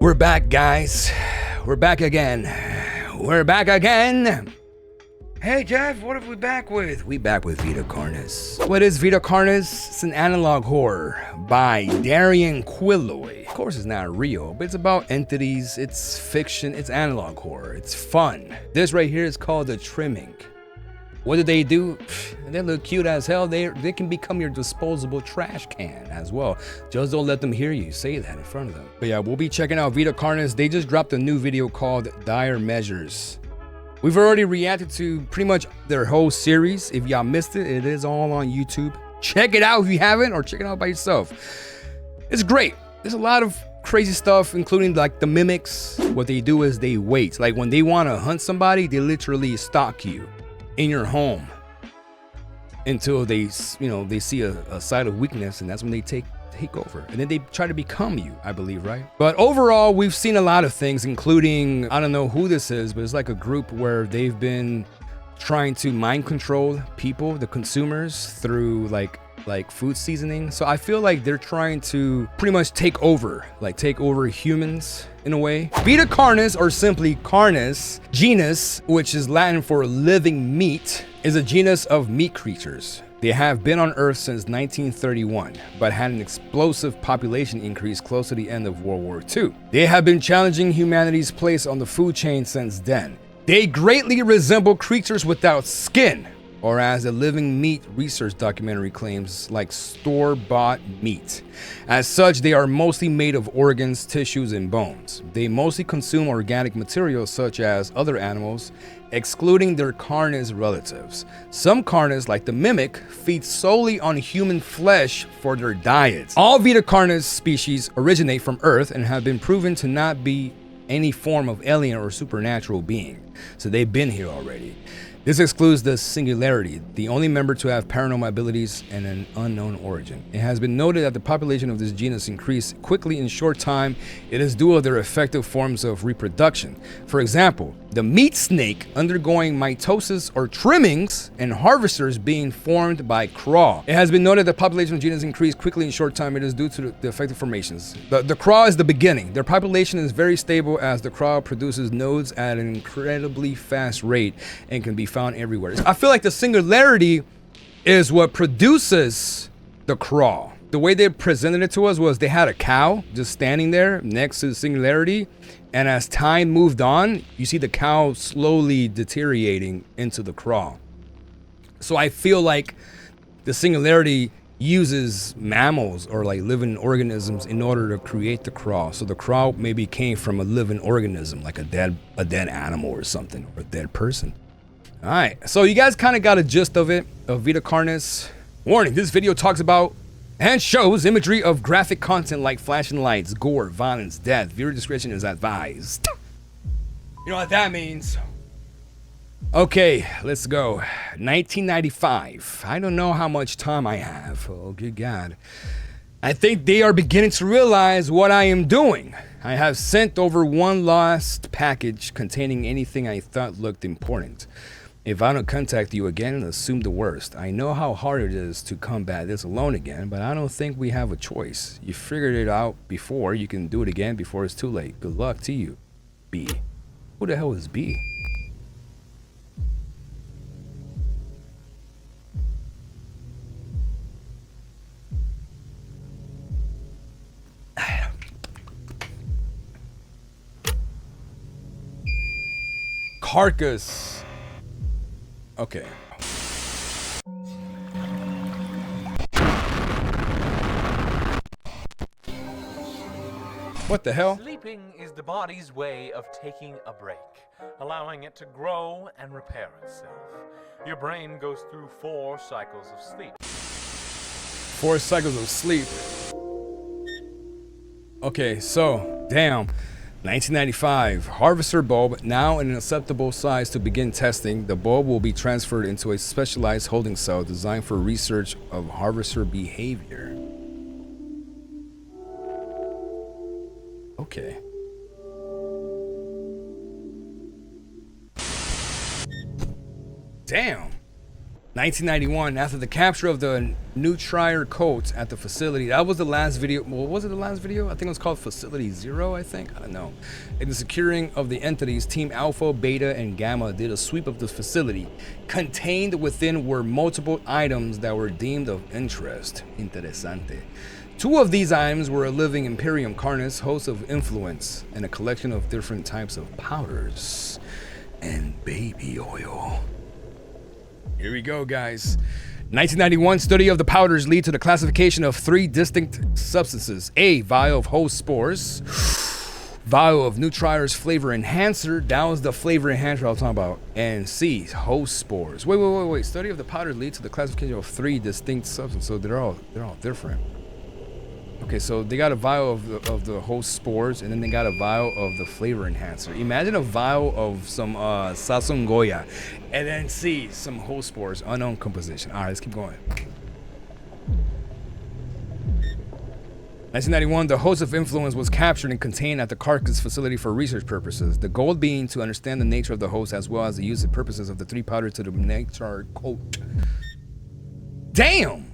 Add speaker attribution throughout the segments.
Speaker 1: We're back, guys. We're back again. We're back again. Hey, Jeff, what are we back with? We back with Vita Carnis. What is Vita Carnis? It's an analog horror by Darian Quilloy. Of course, it's not real, but it's about entities. It's fiction. It's analog horror. It's fun. This right here is called The Trimming. What do? They look cute as hell. They can become your disposable trash can as well. Just don't let them hear you say that in front of them. But yeah, we'll be checking out Vita Carnis. They just dropped a new video called Dire Measures. We've already reacted to pretty much their whole series. If y'all missed it, it is all on YouTube. Check it out if you haven't, or check it out by yourself. It's great. There's a lot of crazy stuff, including like the mimics. What they do is they wait. Like when they want to hunt somebody, they literally stalk you in your home until they see a side of weakness, and that's when they take over, and then they try to become you, I believe, right? But overall, we've seen a lot of things, including, I don't know who this is, but it's like a group where they've been trying to mind control people, the consumers, through like food seasoning. So I feel like they're trying to pretty much take over humans in a way. Vita Carnis, or simply Carnis genus, which is Latin for living meat, is a genus of meat creatures. They have been on Earth since 1931, but had an explosive population increase close to the end of World War II. They have been challenging humanity's place on the food chain since then. They greatly resemble creatures without skin, or as a living meat research documentary claims, like store-bought meat. As such, they are mostly made of organs, tissues, and bones. They mostly consume organic materials such as other animals, excluding their carnis relatives. Some carnis, like the mimic, feed solely on human flesh for their diets. All Vita Carnis species originate from Earth and have been proven to not be any form of alien or supernatural being. So they've been here already. This excludes the Singularity, the only member to have paranormal abilities and an unknown origin. It has been noted that the population of this genus increased quickly in short time. It is due to their effective forms of reproduction. For example, the meat snake undergoing mitosis or trimmings, and harvesters being formed by craw. It has been noted that the population of genus increased quickly in short time. It is due to the effective formations. The craw is the beginning. Their population is very stable as the craw produces nodes at an incredibly fast rate and can be found everywhere. I feel like the Singularity is what produces the craw. The way they presented it to us was they had a cow just standing there next to the Singularity, and as time moved on, you see the cow slowly deteriorating into the craw. So I feel like the Singularity uses mammals or like living organisms in order to create the craw. So the craw maybe came from a living organism, like a dead animal or something, or a dead person. All right, so you guys kind of got a gist of it, of Vita Carnis. Warning, this video talks about and shows imagery of graphic content like flashing lights, gore, violence, death. Viewer discretion is advised. You know what that means. Okay, let's go. 1995. I don't know how much time I have. Oh, good God. I think they are beginning to realize what I am doing. I have sent over one lost package containing anything I thought looked important. If I don't contact you again, assume the worst. I know how hard it is to combat this alone again, but I don't think we have a choice. You figured it out before. You can do it again before it's too late. Good luck to you, B. Who the hell is B? Carcass. Okay. What the hell?
Speaker 2: Sleeping is the body's way of taking a break, allowing it to grow and repair itself. Your brain goes through 4 cycles of sleep.
Speaker 1: 4 cycles of sleep. Okay, so, damn. 1995, harvester bulb now in an acceptable size to begin testing. The bulb will be transferred into a specialized holding cell designed for research of harvester behavior. Okay. Damn. 1991, after the capture of the Nutrier coats at the facility, that was the last video. Well, was it the last video? I think it was called Facility Zero, I think. I don't know. In the securing of the entities, Team Alpha, Beta, and Gamma did a sweep of the facility. Contained within were multiple items that were deemed of interest. Interesante. Two of these items were a living Imperium Carnis, host of influence, and a collection of different types of powders and baby oil. Here we go, guys. 1991, study of the powders lead to the classification of 3 distinct substances. A, vial of host spores. Vial of Nutrier's flavor enhancer. That was the flavor enhancer I was talking about. And C, host spores. Wait. Study of the powders lead to the classification of 3 distinct substances. So they're all different. Okay, so they got a vial of the host spores, and then they got a vial of the flavor enhancer. Imagine a vial of some sasongoya, and then C, some host spores, unknown composition. All right, let's keep going. 1991, the host of influence was captured and contained at the Carcass facility for research purposes. The goal being to understand the nature of the host as well as the use and purposes of the 3 powders to the nectar coat. Damn!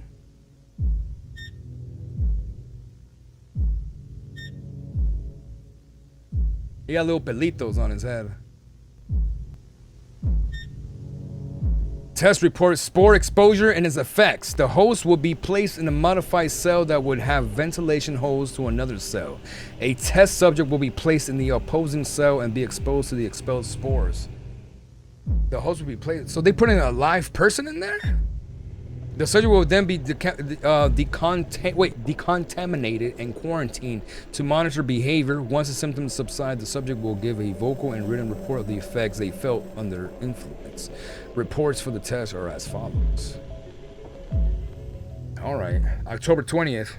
Speaker 1: He got little pelitos on his head. Test reports spore exposure and its effects. The host will be placed in a modified cell that would have ventilation holes to another cell. A test subject will be placed in the opposing cell and be exposed to the expelled spores. The host will be placed. So they put in a live person in there? The subject will then be decontaminated and quarantined to monitor behavior. Once the symptoms subside, the subject will give a vocal and written report of the effects they felt under influence. Reports for the test are as follows. All right, October 20th.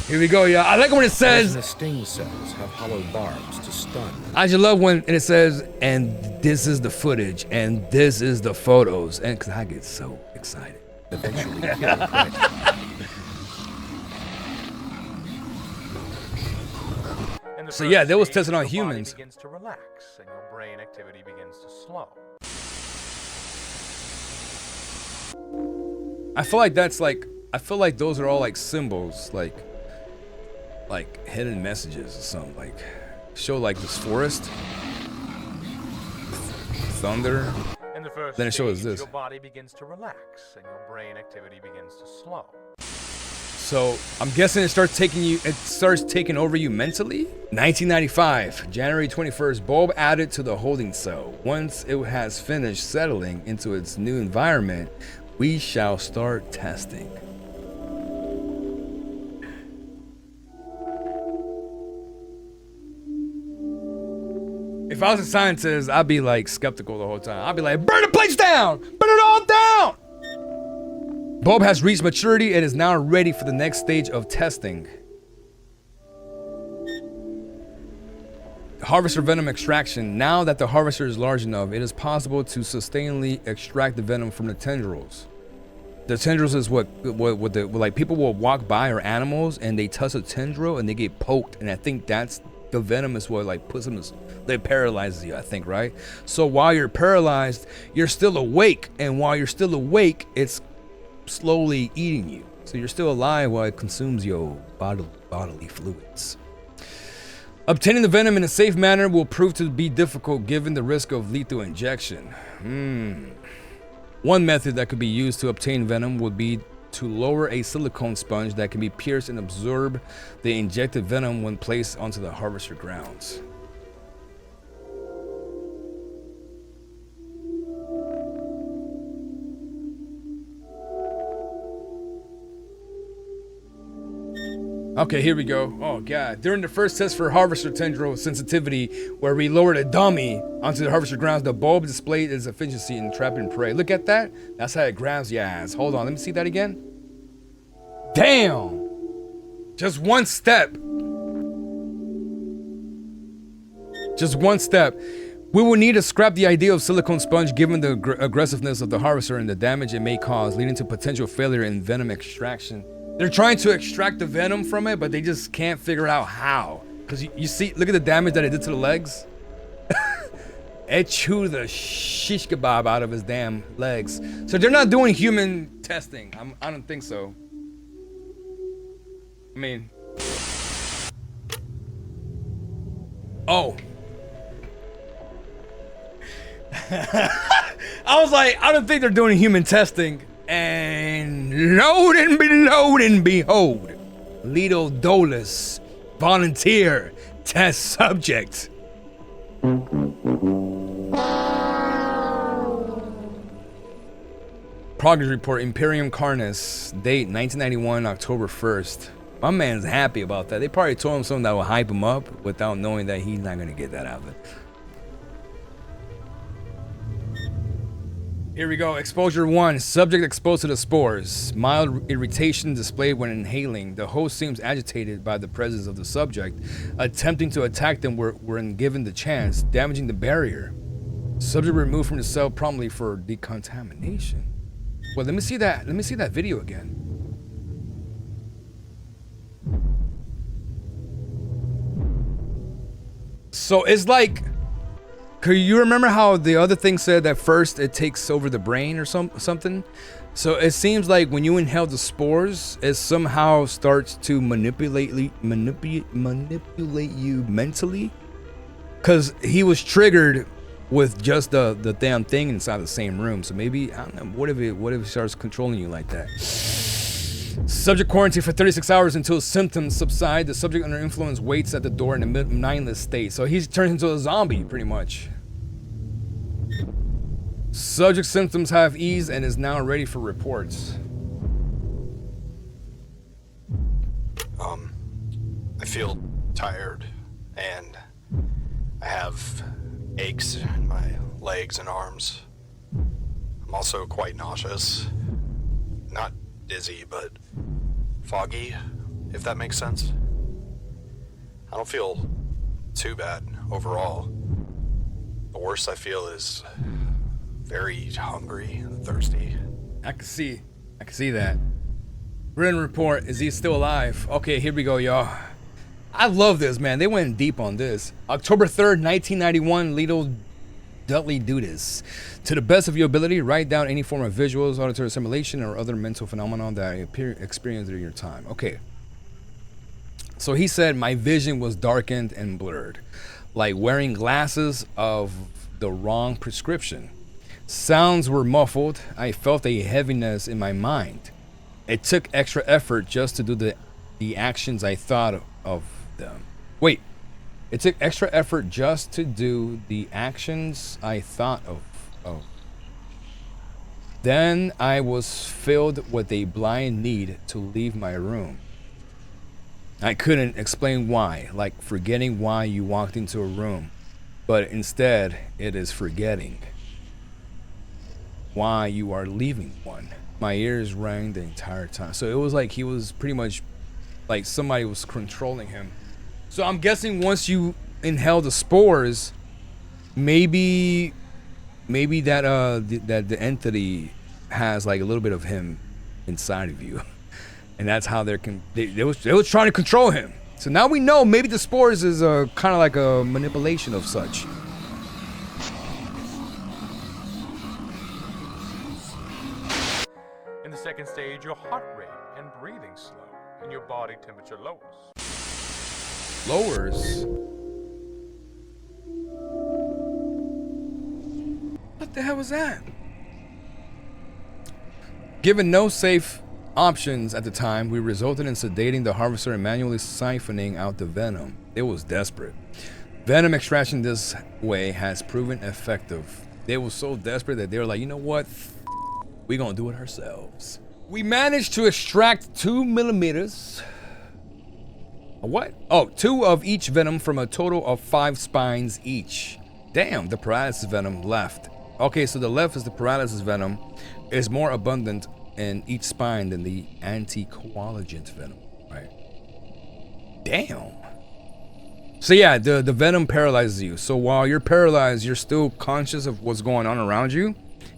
Speaker 1: Here we go, y'all. I like when it says
Speaker 3: the sting cells have hollow barbs to stun.
Speaker 1: I just love when it says, and this is the footage, and this is the photos, and because I get so excited.
Speaker 3: Eventually kill the predator.
Speaker 1: So yeah, they was testing on humans.
Speaker 2: Begins to relax and your brain activity begins to slow.
Speaker 1: I feel like that's like, I feel like those are all like symbols, like hidden messages or something. Like show like this forest, thunder.
Speaker 2: In the first
Speaker 1: Then it shows
Speaker 2: stage,
Speaker 1: this.
Speaker 2: your body begins to relax and your brain activity begins to slow.
Speaker 1: So I'm guessing it starts taking over you mentally. 1995, January 21st, bulb added to the holding cell. Once it has finished settling into its new environment, we shall start testing. If I was a scientist, I'd be like skeptical the whole time. I'd be like, burn the place down! Burn it all down! Bulb has reached maturity and is now ready for the next stage of testing. Harvester Venom Extraction. Now that the harvester is large enough, it is possible to sustainably extract the venom from the tendrils. The tendrils is what like people will walk by or animals and they touch a tendril and they get poked, and I think that's the venom is what like puts them, that paralyzes you, I think, right? So while you're paralyzed, you're still awake, and while you're still awake, it's slowly eating you. So you're still alive while it consumes your bodily fluids. Obtaining the venom in a safe manner will prove to be difficult given the risk of lethal injection. One method that could be used to obtain venom would be to lower a silicone sponge that can be pierced and absorb the injected venom when placed onto the harvester grounds. Okay, here we go. Oh god. During the first test for harvester tendril sensitivity, where we lowered a dummy onto the harvester grounds, the bulb displayed its efficiency in trapping prey. Look at that. That's how it grabs your ass. Hold on, let me see that again. Damn. Just one step. Just one step. We will need to scrap the idea of silicone sponge given the aggressiveness of the harvester and the damage it may cause, leading to potential failure in venom extraction. They're trying to extract the venom from it, but they just can't figure out how. Because you see, look at the damage that it did to the legs. It chewed the shish kebab out of his damn legs. So they're not doing human testing. I don't think so. I mean, oh. I was like, I don't think they're doing human testing. And lo and behold, Leto Dolus, volunteer, test subject. Progress report, Imperium Carnis, date 1991, October 1st. My man's happy about that. They probably told him something that will hype him up without knowing that he's not going to get that out of it. Here we go. Exposure 1. Subject exposed to the spores. Mild irritation displayed when inhaling. The host seems agitated by the presence of the subject, attempting to attack them when given the chance, damaging the barrier. Subject removed from the cell promptly for decontamination. Well, let me see that. Let me see that video again. So it's like, could you remember how the other thing said that first it takes over the brain or something? So it seems like when you inhale the spores, it somehow starts to manipulate you mentally. Cause he was triggered with just the damn thing inside the same room. So maybe, I don't know, what if it starts controlling you like that? Subject quarantined for 36 hours until symptoms subside. The subject under influence waits at the door in a mindless state. So he's turned into a zombie, pretty much. Subject symptoms have eased and is now ready for reports.
Speaker 4: I feel tired and I have aches in my legs and arms. I'm also quite nauseous. Not dizzy, but foggy, if that makes sense. I don't feel too bad overall. The worst I feel is very hungry and thirsty.
Speaker 1: I can see that. Written report, is he still alive? Okay, here we go, y'all. I love this, man. They went deep on this. October 3rd, 1991, Leto Dolus. To the best of your ability, write down any form of visuals, auditory simulation, or other mental phenomenon that experienced during your time. Okay. So he said my vision was darkened and blurred, like wearing glasses of the wrong prescription. Sounds were muffled. I felt a heaviness in my mind. It took extra effort just to do the actions I thought of them. Wait. It took extra effort just to do the actions I thought of. Then I was filled with a blind need to leave my room. I couldn't explain why, like forgetting why you walked into a room, but instead it is forgetting why you are leaving one. My ears rang the entire time. So it was like he was pretty much like somebody was controlling him. So I'm guessing once you inhale the spores, maybe that the entity has like a little bit of him inside of you, and that's how they was trying to control him. So now we know maybe the spores is kind of like a manipulation of such.
Speaker 2: In the second stage, your heart rate and breathing slow, and your body temperature lowers.
Speaker 1: Lowers? What the hell was that? Given no safe options at the time, we resulted in sedating the harvester and manually siphoning out the venom. It was desperate. Venom extraction this way has proven effective. They were so desperate that they were like, you know what? We're gonna do it ourselves. We managed to extract 2 millimeters. What? Oh, 2 of each venom from a total of 5 spines each. Damn, the paralysis venom left. Okay, so the left is the paralysis venom. Is more abundant in each spine than the anticoagulant venom, right? Damn. So yeah, the venom paralyzes you. So while you're paralyzed, you're still conscious of what's going on around you.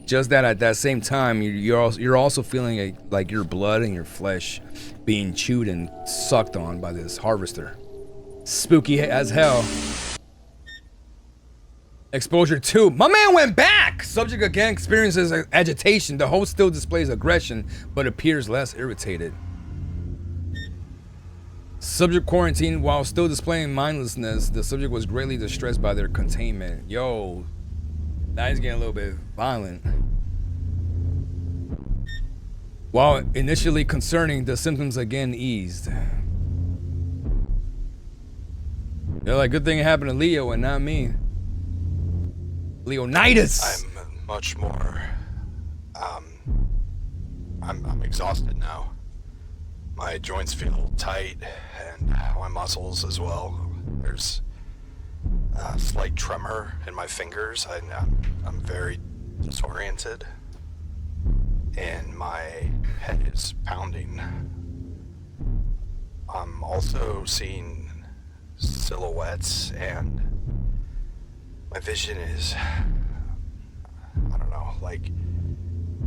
Speaker 1: Just that at that same time, you're also feeling like your blood and your flesh being chewed and sucked on by this harvester. Spooky as hell. Exposure 2. My man went back! Subject again experiences agitation. The host still displays aggression, but appears less irritated. Subject quarantined while still displaying mindlessness. The subject was greatly distressed by their containment. Yo, now he's getting a little bit violent. While initially concerning, the symptoms again eased. They're like, good thing it happened to Leo and not me. Leonidas!
Speaker 4: I'm much more, I'm exhausted now. My joints feel tight, and my muscles as well. There's a slight tremor in my fingers. I'm very disoriented, and my head is pounding. I'm also seeing silhouettes, and my vision is, I don't know, like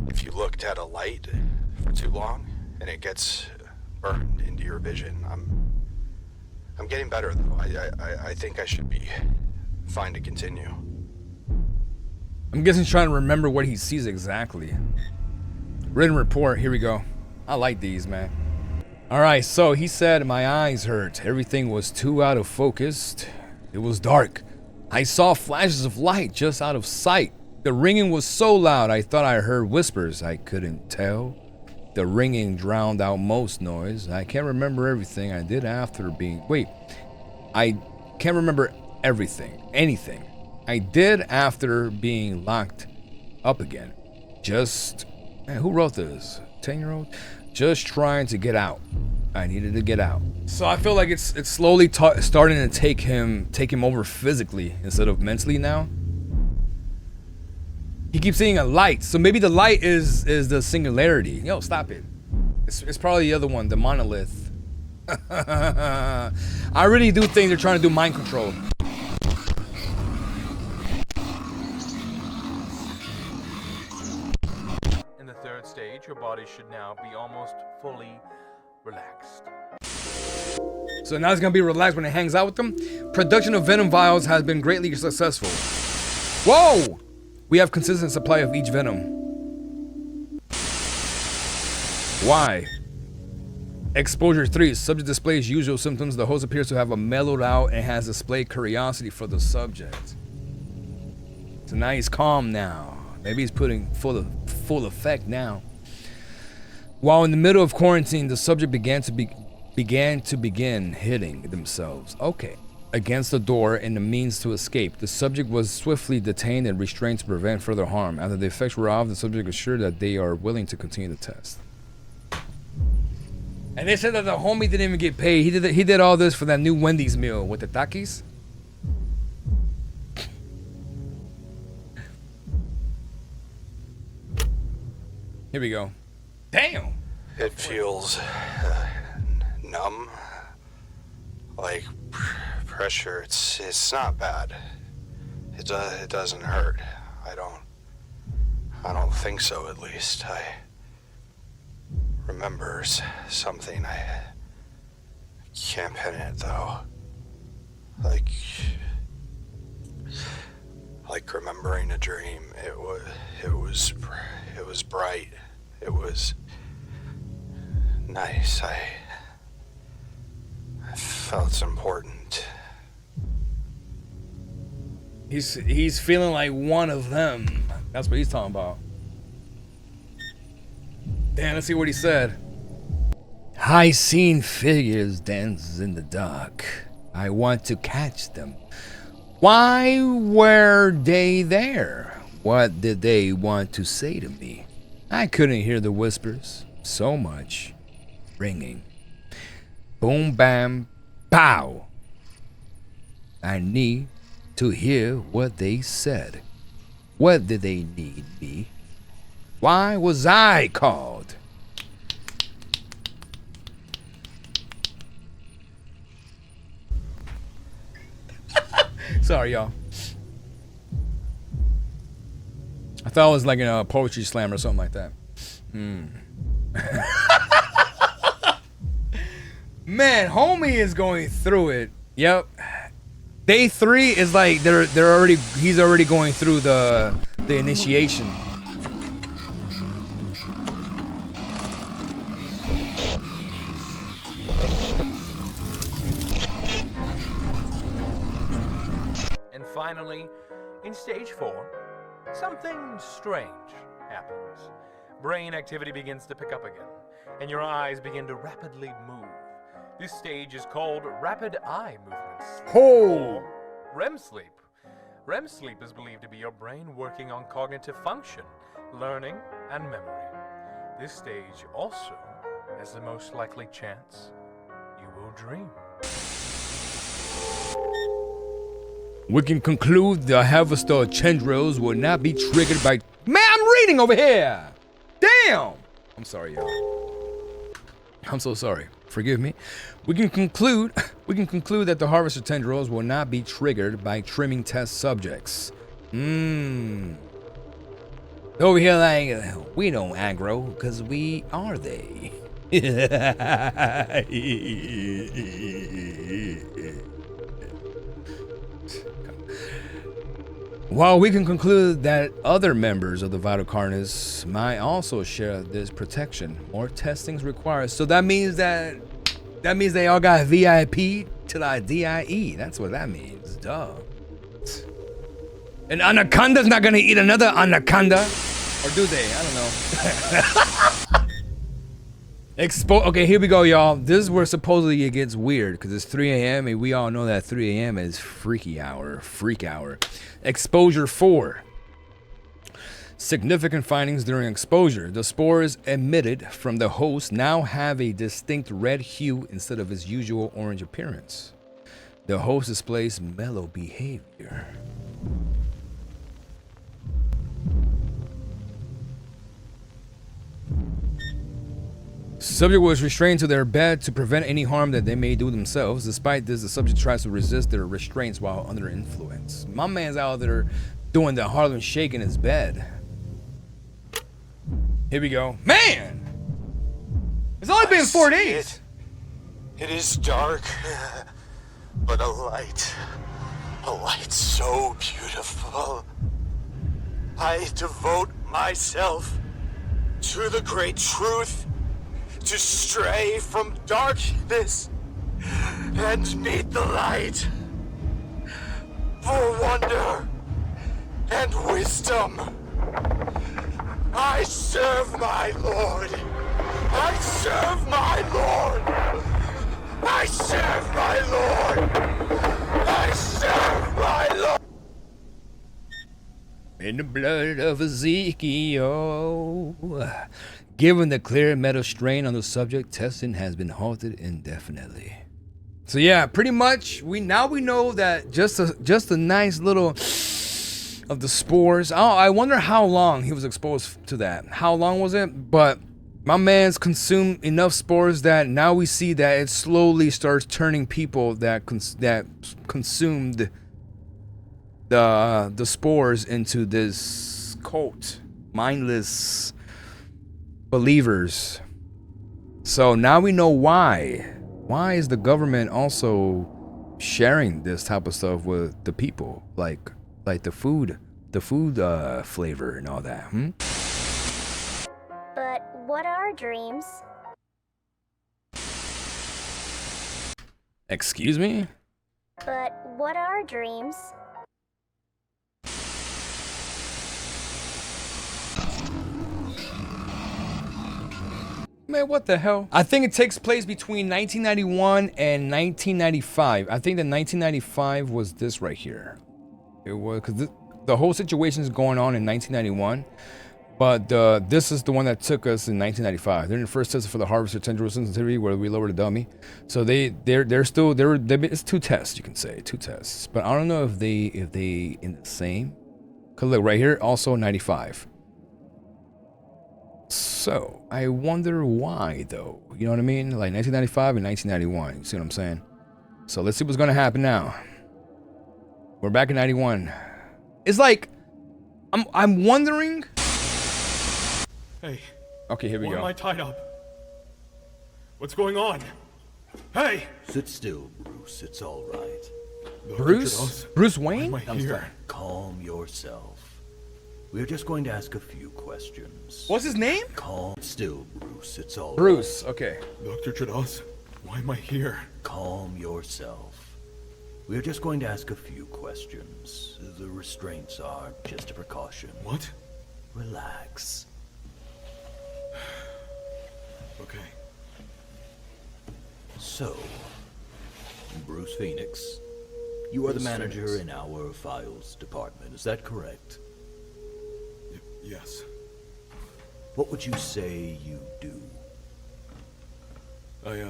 Speaker 4: if you looked at a light for too long and it gets burned into your vision. I'm getting better though. I think I should be fine to continue.
Speaker 1: I'm guessing he's trying to remember what he sees exactly. Written report, here we go. I like these, man. Alright, so he said my eyes hurt. Everything was too out of focus. It was dark. I saw flashes of light just out of sight. The ringing was so loud I thought I heard whispers. I couldn't tell. The ringing drowned out most noise. I can't remember everything I did after being... Wait. I can't remember everything. Anything. I did after being locked up again. Just... Man, who wrote this? 10-year-old? Just trying to get out. I needed to get out. So I feel like it's slowly starting to take him over physically instead of mentally now. He keeps seeing a light, so maybe the light is the singularity. Yo, stop it. It's probably the other one, the monolith. I really do think they're trying to do mind control.
Speaker 2: In the third stage, your body should now be almost fully relaxed.
Speaker 1: So now it's gonna be relaxed when it hangs out with them. Production of venom vials has been greatly successful. Whoa! We have consistent supply of each venom. Why? Exposure 3. Subject displays usual symptoms. The host appears to have a mellowed out and has displayed curiosity for the subject. So now he's calm now. Maybe he's putting full effect now. While in the middle of quarantine, the subject began to hitting themselves. Okay. Against the door and the means to escape. The subject was swiftly detained and restrained to prevent further harm. After the effects were off, the subject assured that they are willing to continue the test. And they said that the homie didn't even get paid. He did all this for that new Wendy's meal with the Takis. Here we go. Damn.
Speaker 4: It feels numb, like pressure. It's not bad. It doesn't hurt. I don't think so, at least. I remember something. I can't pin it though. Like remembering a dream. It was bright. It was nice. I felt important.
Speaker 1: He's feeling like one of them. That's what he's talking about. Damn, let's see what he said. I seen figures dance in the dark. I want to catch them. Why were they there? What did they want to say to me? I couldn't hear the whispers. So much ringing. Boom, bam, pow. I need to hear what they said. What did they need me? Why was I called? Sorry, y'all. I thought it was like in a poetry slam or something like that. Man, homie is going through it. Yep. Day 3 is like he's already going through the initiation.
Speaker 2: And finally, in stage 4, something strange happens. Brain activity begins to pick up again, and your eyes begin to rapidly move. This stage is called rapid eye movements.
Speaker 1: Oh!
Speaker 2: Or REM sleep. REM sleep is believed to be your brain working on cognitive function, learning, and memory. This stage also has the most likely chance you will dream.
Speaker 1: We can conclude the harvest of tendrils will not be triggered by... Man, I'm reading over here! Damn! I'm sorry, y'all. I'm so sorry. Forgive me. We can conclude that the harvest of tendrils will not be triggered by trimming test subjects. Over here like, we don't aggro, because we are they. While we can conclude that other members of the Vita Carnis might also share this protection, more testing is required. So that means they all got VIP to the DIE. That's what that means. Duh. An anaconda's not gonna eat another anaconda, or do they? I don't know. Okay, here we go, y'all. This is where supposedly it gets weird because it's 3 a.m. and we all know that 3 a.m. is freak hour. Exposure 4. Significant findings during exposure. The spores emitted from the host now have a distinct red hue instead of its usual orange appearance. The host displays mellow behavior. Subject was restrained to their bed to prevent any harm that they may do themselves. Despite this, the subject tries to resist their restraints while under influence. My man's out there doing the Harlem Shake in his bed. Here we go. Man! It's only been 4 days.
Speaker 4: It is dark, but a light so beautiful. I devote myself to the great truth, to stray from darkness and meet the light, for wonder and wisdom. I serve my Lord. I serve my Lord. I serve my Lord. I serve my Lord.
Speaker 1: In the blood of Ezekiel. Given the clear metal strain on the subject, testing has been halted indefinitely. So yeah, pretty much we know that just a nice little of the spores. Oh, I wonder how long he was exposed to that. How long was it? But my man's consumed enough spores that now we see that it slowly starts turning people that consumed the spores into this cult, mindless believers. So now we know why. Why is the government also sharing this type of stuff with the people, like the food flavor and all that?
Speaker 5: But what are dreams?
Speaker 1: Excuse me?
Speaker 5: But what are dreams?
Speaker 1: Man, what the hell? I think it takes place between 1991 and 1995. I think that 1995 was this right here. It was because the whole situation is going on in 1991, but this is the one that took us in 1995. They're in the first test for the harvester tendril sensitivity where we lowered the dummy. So it's 2 tests, you can say 2 tests. But I don't know if they in the same. Cause look right here, also 95. So, I wonder why, though. You know what I mean? Like 1995 and 1991. You see what I'm saying? So, let's see what's going to happen now. We're back in 91. It's like, I'm wondering.
Speaker 6: Hey.
Speaker 1: Okay, here we go.
Speaker 6: Why am I tied up? What's going on? Hey!
Speaker 7: Sit still, Bruce. It's all right.
Speaker 1: Bruce? Bruce Wayne?
Speaker 6: Why am I here?
Speaker 7: Calm yourself. We're just going to ask a few questions.
Speaker 1: What's his name?
Speaker 7: Calm still, Bruce. It's all
Speaker 1: Bruce, okay.
Speaker 6: Dr. Trados, why am I here?
Speaker 7: Calm yourself. We're just going to ask a few questions. The restraints are just a precaution.
Speaker 6: What?
Speaker 7: Relax.
Speaker 6: Okay.
Speaker 7: So, Bruce Phoenix, you are the
Speaker 6: Bruce
Speaker 7: manager
Speaker 6: Phoenix.
Speaker 7: in our files department, is that correct?
Speaker 6: Yes.
Speaker 7: What would you say you do?
Speaker 6: I,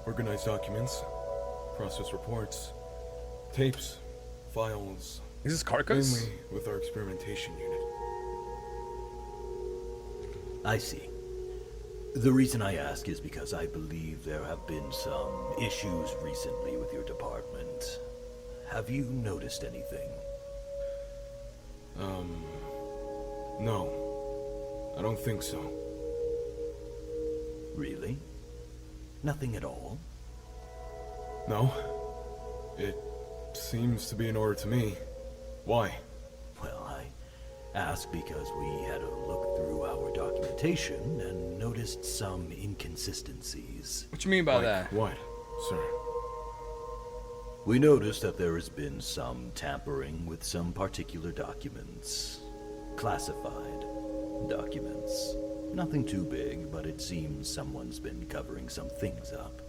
Speaker 6: organize documents, process reports, tapes, files,
Speaker 1: Is this Carcass?
Speaker 6: mainly with our experimentation unit.
Speaker 7: I see. The reason I ask is because I believe there have been some issues recently with your department. Have you noticed anything?
Speaker 6: No. I don't think so.
Speaker 7: Really? Nothing at all?
Speaker 6: No. It seems to be in order to me. Why?
Speaker 7: Well, I ask because we had a look through our documentation and noticed some inconsistencies.
Speaker 1: What you mean by
Speaker 6: Like
Speaker 1: that?
Speaker 6: what, sir?
Speaker 7: We noticed that there has been some tampering with some particular documents. Classified documents. Nothing too big, but it seems someone's been covering some things up.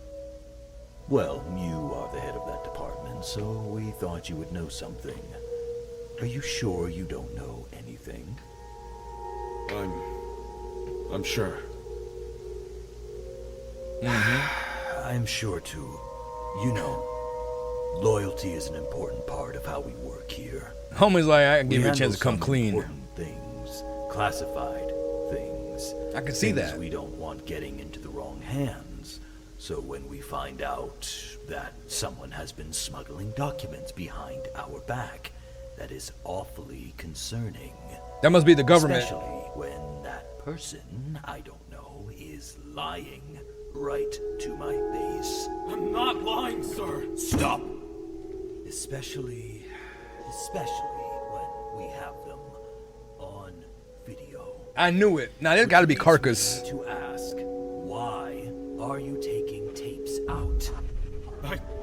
Speaker 7: Well, you are the head of that department, so we thought you would know something. Are you sure you don't know anything?
Speaker 6: I'm sure.
Speaker 7: I'm sure too. You know, loyalty is an important part of how we work here.
Speaker 1: Homie's like, I can
Speaker 7: We
Speaker 1: give you a
Speaker 7: handle
Speaker 1: chance to come
Speaker 7: some
Speaker 1: clean.
Speaker 7: important things, classified things.
Speaker 1: I can see
Speaker 7: things
Speaker 1: that.
Speaker 7: we don't want getting into the wrong hands. So when we find out that someone has been smuggling documents behind our back, that is awfully concerning.
Speaker 1: That must be the government.
Speaker 7: Especially when that person, I don't know, is lying right to my face.
Speaker 6: I'm not lying, sir.
Speaker 7: Stop! Especially when we have them on video.
Speaker 1: I knew it. Now, there's got to be
Speaker 7: Which
Speaker 1: Carcass.
Speaker 7: leads me to ask, why are you taking tapes out?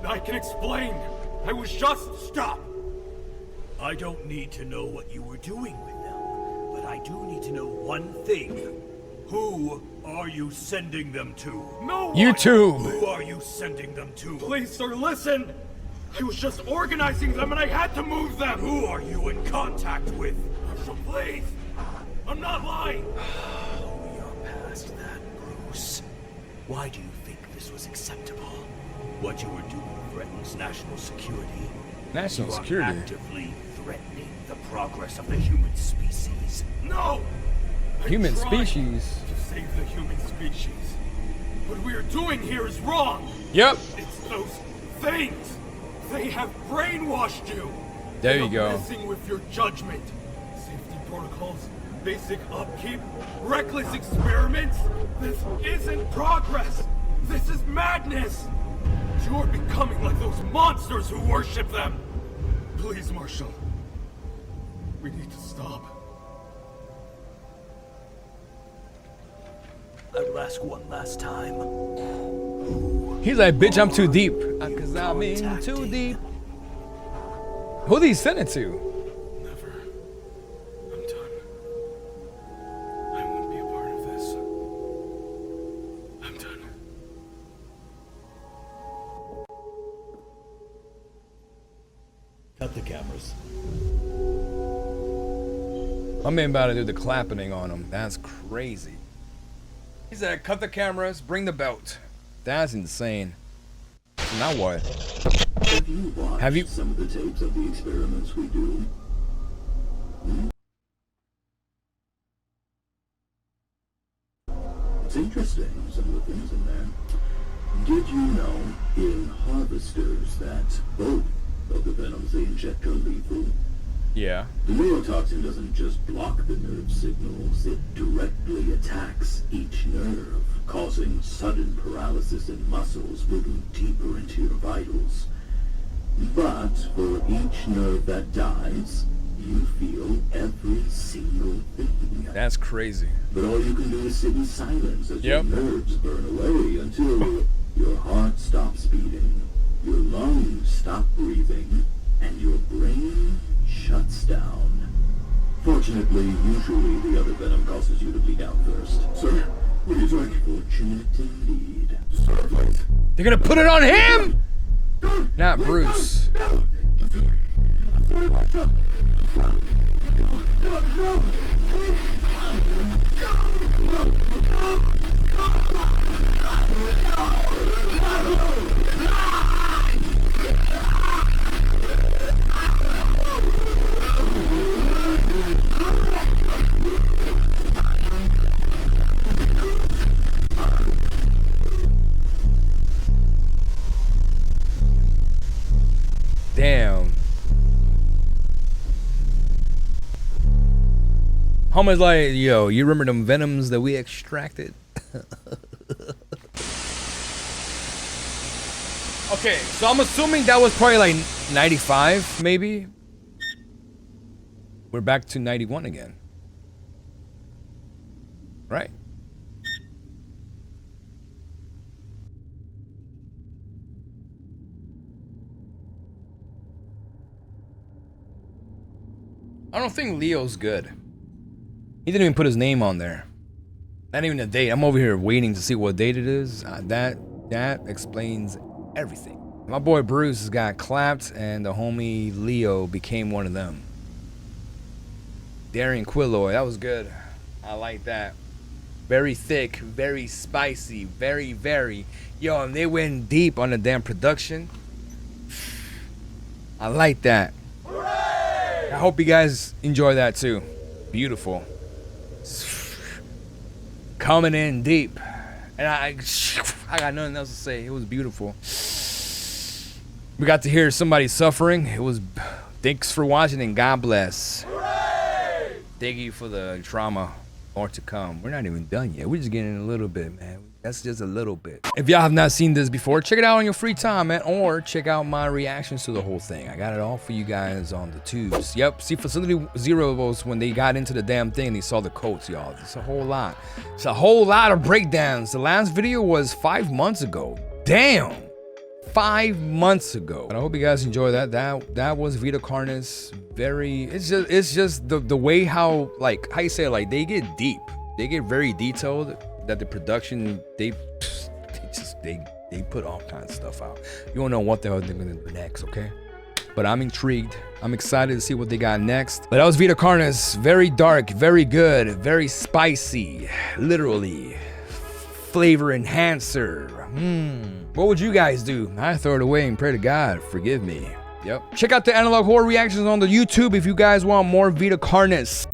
Speaker 6: I can explain. I was just... Stop!
Speaker 7: I don't need to know what you were doing with them, but I do need to know one thing. Who are you sending them to?
Speaker 6: No!
Speaker 1: YouTube.
Speaker 7: Who are you sending them to?
Speaker 6: Please, sir, listen! I was just organizing them and I had to move them!
Speaker 7: Who are you in contact with?
Speaker 6: Marshal, please! I'm not lying!
Speaker 7: We are past that, Bruce. Why do you think this was acceptable? What you were doing threatens national security.
Speaker 1: National
Speaker 7: You are
Speaker 1: security.
Speaker 7: actively threatening the progress of the human species.
Speaker 6: No! I
Speaker 1: Human
Speaker 6: tried
Speaker 1: species.
Speaker 6: to save the human species. What we are doing here is wrong!
Speaker 1: Yep.
Speaker 6: It's those things! They have brainwashed you!
Speaker 1: There
Speaker 6: They
Speaker 1: you
Speaker 6: are
Speaker 1: go.
Speaker 6: messing with your judgment. Safety protocols, basic upkeep, reckless experiments. This isn't progress! This is madness! You're becoming like those monsters who worship them! Please, Marshal. We need to stop.
Speaker 7: I will ask one last time.
Speaker 1: He's like, bitch, I'm too deep. Cause I'm in too
Speaker 7: Contacting.
Speaker 1: deep. Who did he send it to?
Speaker 6: Never. I'm done. I won't be a part of this. I'm done.
Speaker 7: Cut the cameras.
Speaker 1: My man about to do the clapping on him. That's crazy. He said, cut the cameras, bring the belt. That's insane. So now what?
Speaker 8: Have you watched
Speaker 1: Have you-
Speaker 8: some of the tapes of the experiments we do? It's interesting, some of the things in there. Did you know in harvesters that both of the venoms they inject are lethal?
Speaker 1: Yeah.
Speaker 8: The neurotoxin doesn't just block the nerve signals, it directly attacks each nerve, causing sudden paralysis in muscles, moving deeper into your vitals. But for each nerve that dies, you feel every single thing.
Speaker 1: That's crazy.
Speaker 8: But all you can do is sit in silence as
Speaker 1: Yep.
Speaker 8: your nerves burn away until your heart stops beating, your lungs stop breathing, and your brain shuts down. Fortunately, usually the other venom causes you to bleed out first. Sir, what are you doing? Fortunate indeed. Sir, please.
Speaker 1: They're gonna put it on him? Not Bruce. Damn. Homer's like, yo, you remember them venoms that we extracted? Okay, so I'm assuming that was probably like 95, maybe? We're back to 91 again. Right. I don't think Leo's good. He didn't even put his name on there. Not even a date. I'm over here waiting to see what date it is. That explains everything. My boy Bruce got clapped, and the homie Leo became one of them. Darian Quilloy, that was good. I like that. Very thick, very spicy, very. Yo, and they went deep on the damn production. I like that. I hope you guys enjoy that too. Beautiful. Coming in deep. And I got nothing else to say. It was beautiful. We got to hear somebody suffering. It was, thanks for watching and God bless. Thank you for the trauma. More to come. We're not even done yet. We're just getting in a little bit, man. That's just a little bit. If y'all have not seen this before, check it out on your free time, man. Or check out my reactions to the whole thing. I got it all for you guys on the tubes. Yep. See, Facility Zero was when they got into the damn thing and they saw the coats, y'all. It's a whole lot. It's a whole lot of breakdowns. The last video was 5 months ago. Damn. 5 months ago. And I hope you guys enjoy that. That was Vita Carnis. Very, it's just the way how, like, how you say it, like, they get deep. They get very detailed. That the production, they put all kinds of stuff out. You don't know what the hell they're gonna do next, okay? But I'm intrigued. I'm excited to see what they got next. But that was Vita Carnis. Very dark, very good, very spicy. Literally. Flavor enhancer. What would you guys do? I throw it away and pray to God. Forgive me. Yep. Check out the Analog Horror reactions on the YouTube if you guys want more Vita Carnis.